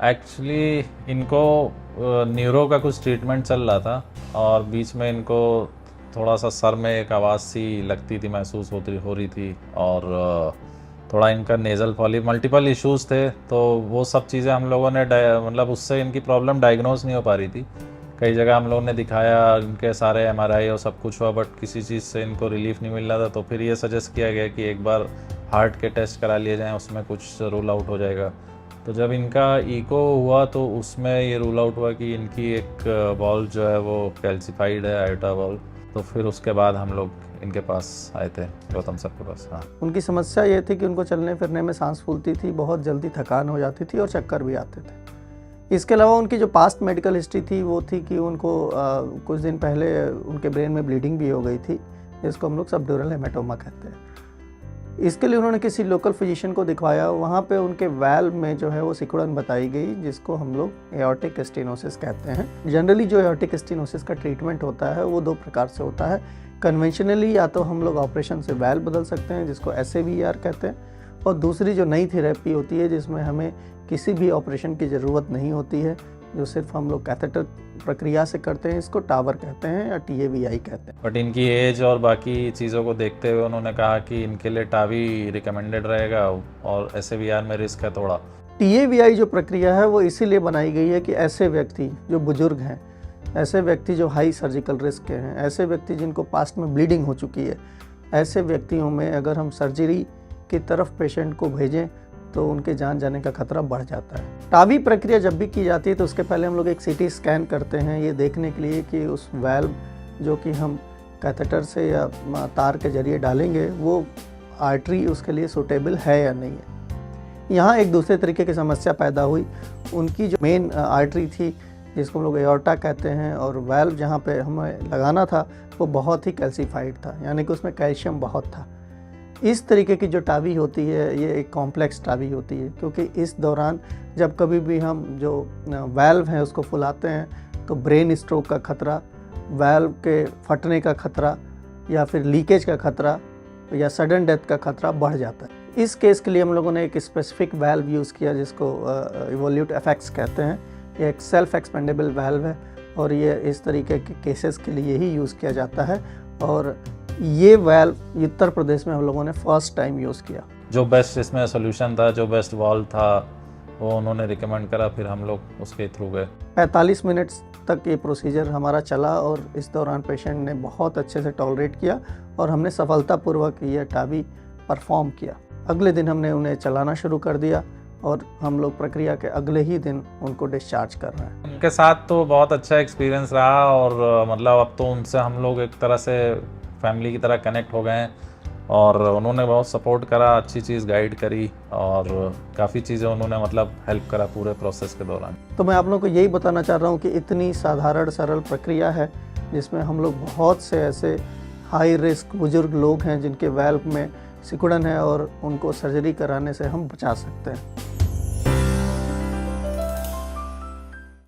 Actually इनको neuro का कुछ ट्रीटमेंट चल रहा था और बीच में इनको थोड़ा सा सर में एक आवाज़ सी लगती थी, महसूस हो रही थी और थोड़ा इनका नेज़ल पॉलिप, मल्टीपल इश्यूज़ थे। तो वो सब चीज़ें हम लोगों ने मतलब उससे इनकी प्रॉब्लम डायग्नोज नहीं हो पा रही थी। कई जगह हम लोगों ने दिखाया, इनके सारे एमआरआई और सब कुछ हुआ, बट किसी चीज़ से इनको रिलीफ नहीं मिल रहा था। तो फिर ये सजेस्ट किया गया कि एक बार हार्ट के टेस्ट करा लिए जाएँ, उसमें कुछ रूल आउट हो जाएगा। तो जब इनका इको हुआ तो उसमें ये रूल आउट हुआ कि इनकी एक बॉल जो है वो कैल्सिफाइड है, आयोटा बॉल। तो फिर उसके बाद हम लोग इनके पास आए थे, गौतम सर के पास। हाँ, उनकी समस्या ये थी कि उनको चलने फिरने में सांस फूलती थी, बहुत जल्दी थकान हो जाती थी और चक्कर भी आते थे। इसके अलावा उनकी जो पास्ट मेडिकल हिस्ट्री थी वो थी कि उनको कुछ दिन पहले उनके ब्रेन में ब्लीडिंग भी हो गई थी, जिसको हम लोग सबड्यूरल हेमाटोमा कहते हैं। इसके लिए उन्होंने किसी लोकल फिजिशियन को दिखवाया। वहाँ पे उनके वाल्व में जो है वो सिकुड़न बताई गई, जिसको हम लोग एओर्टिक स्टेनोसिस कहते हैं। जनरली जो एओर्टिक स्टेनोसिस का ट्रीटमेंट होता है वो 2 प्रकार से होता है। कन्वेंशनली या तो हम लोग ऑपरेशन से वाल्व बदल सकते हैं, जिसको SAVR कहते हैं, और दूसरी जो नई थेरेपी होती है जिसमें हमें किसी भी ऑपरेशन की ज़रूरत नहीं होती है, जो सिर्फ हम लोग कैथेटर प्रक्रिया से करते हैं, इसको टावर कहते हैं या TAVI कहते हैं। बट इनकी एज और बाकी चीज़ों को देखते हुए उन्होंने कहा कि इनके लिए टावी रिकमेंडेड रहेगा और SAVR में रिस्क है थोड़ा। TAVI जो प्रक्रिया है वो इसीलिए बनाई गई है कि ऐसे व्यक्ति जो बुजुर्ग हैं, ऐसे व्यक्ति जो हाई सर्जिकल रिस्क के हैं, ऐसे व्यक्ति जिनको पास्ट में ब्लीडिंग हो चुकी है, ऐसे व्यक्तियों में अगर हम सर्जरी की तरफ पेशेंट को भेजें तो उनके जान जाने का खतरा बढ़ जाता है। टावी प्रक्रिया जब भी की जाती है तो उसके पहले हम लोग एक CT स्कैन करते हैं, ये देखने के लिए कि उस वाल्व जो कि हम कैथेटर से या तार के जरिए डालेंगे वो आर्टरी उसके लिए सूटेबल है या नहीं है। यहाँ एक दूसरे तरीके की समस्या पैदा हुई। उनकी जो मेन आर्टरी थी, जिसको हम लोग एओर्टा कहते हैं, और वाल्व जहाँ पे हमें लगाना था वो बहुत ही कैल्सीफाइड था, यानी कि उसमें कैल्शियम बहुत था। इस तरीके की जो टावी होती है ये एक कॉम्प्लेक्स टावी होती है, क्योंकि इस दौरान जब कभी भी हम जो वाल्व है उसको फुलाते हैं तो ब्रेन स्ट्रोक का खतरा, वाल्व के फटने का खतरा या फिर लीकेज का खतरा या सडन डेथ का खतरा बढ़ जाता है। इस केस के लिए हम लोगों ने एक स्पेसिफिक वाल्व यूज़ किया जिसको इवोल्यूट FX कहते हैं। ये एक सेल्फ एक्सपेंडेबल वाल्व है और ये इस तरीके के केसेस के लिए ही यूज़ किया जाता है, और ये वाल्व उत्तर प्रदेश में हम लोगों ने फर्स्ट टाइम यूज़ किया। जो बेस्ट इसमें सोल्यूशन था, जो बेस्ट वाल्व था वो उन्होंने रिकमेंड करा, फिर हम लोग उसके थ्रू गए। 45 मिनट तक ये प्रोसीजर हमारा चला और इस दौरान पेशेंट ने बहुत अच्छे से टॉलरेट किया और हमने सफलतापूर्वक ये टावी परफॉर्म किया। अगले दिन हमने उन्हें चलाना शुरू कर दिया और हम लोग प्रक्रिया के अगले ही दिन उनको डिस्चार्ज कर रहे हैं। उनके साथ तो बहुत अच्छा एक्सपीरियंस रहा और मतलब अब तो उनसे हम लोग एक तरह से फैमिली की तरह कनेक्ट हो गए हैं और उन्होंने बहुत सपोर्ट करा, अच्छी चीज़ गाइड करी और काफ़ी चीज़ें उन्होंने मतलब हेल्प करा पूरे प्रोसेस के दौरान। तो मैं आप लोगों को यही बताना चाह रहा हूँ कि इतनी साधारण सरल प्रक्रिया है जिसमें हम लोग बहुत से ऐसे हाई रिस्क बुजुर्ग लोग हैं जिनके वाल्व में सिकुड़न है और उनको सर्जरी कराने से हम बचा सकते हैं।